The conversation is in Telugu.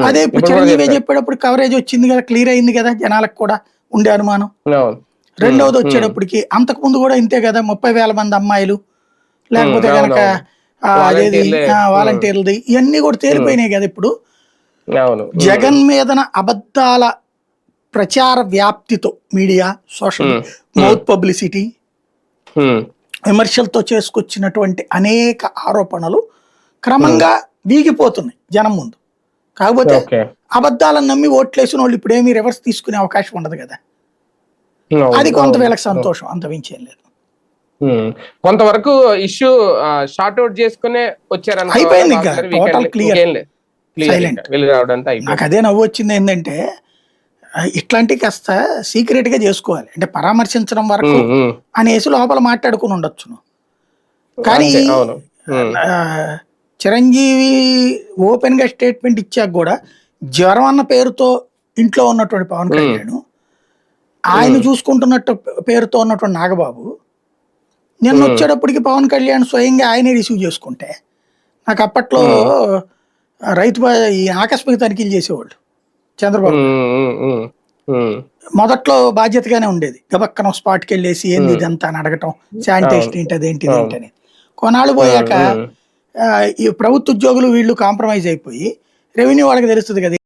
అదే ఇప్పుడు చిరంజీవి చెప్పేటప్పుడు కవరేజ్ వచ్చింది కదా, క్లియర్ అయింది కదా, జనాలకు కూడా ఉండే అనుమానం. రెండవది వచ్చేటప్పటికి అంతకు ముందు కూడా ఇంతే కదా, 30,000 మంది అమ్మాయిలు లేకపోతే కనుక అదేది వాలంటీర్లది ఇవన్నీ కూడా తేలిపోయినాయి కదా. ఇప్పుడు జగన్ మీదన అబద్ధాల ప్రచార వ్యాప్తితో మీడియా, సోషల్ మౌత్ పబ్లిసిటీ, విమర్శలతో చేసుకొచ్చినటువంటి అనేక ఆరోపణలు క్రమంగా వీగిపోతున్నాయి జనం ముందు. కాకపోతే అబద్ధాలను నమ్మి ఓట్లేసిన వాళ్ళు ఇప్పుడు ఏమీ రివర్స్ తీసుకునే అవకాశం ఉండదు కదా. అది కొంత వీళ్ళకి సంతోషం, అంత మించేం లేదు. కొంతవరకు ఇష్యూ షార్ట్ అవుట్ చేసుకునే వచ్చారు, అయిపోయింది ఇంకా టోటల్ క్లియర్ సైలెంట్. నాకు అదే నవ్వు వచ్చింది ఏంటంటే, ఇట్లాంటివి కాస్త సీక్రెట్ గా చేసుకోవాలి, అంటే పరామర్శించడం వరకు అనేసి లోపల మాట్లాడుకుని ఉండొచ్చును. కానీ చిరంజీవి ఓపెన్ గా స్టేట్మెంట్ ఇచ్చాక కూడా జ్వరం అన్న పేరుతో ఇంట్లో ఉన్నటువంటి పవన్ కళ్యాణ్, ఆయన చూసుకుంటున్నట్టు పేరుతో ఉన్నటువంటి నాగబాబు, నిన్న వచ్చేటప్పటికి పవన్ కళ్యాణ్ స్వయంగా ఆయనే రిసీవ్ చేసుకుంటే, నాకు అప్పట్లో రైతు ఈ ఆకస్మిక తనిఖీలు చేసేవాళ్ళు చంద్రబాబు మొదట్లో బాధ్యతగానే ఉండేది, గబక్కన స్పాట్కి వెళ్ళేసి ఏంది ఇదంతా అని అడగటం, శానిటైజేషన్ ఏంటి అదేంటి ఇదేంటి అని. కొన్నాళ్ళు పోయాక ఈ ప్రభుత్వ ఉద్యోగులు వీళ్ళు కాంప్రమైజ్ అయిపోయి రెవెన్యూ వాళ్ళకి తెలుస్తుంది కదా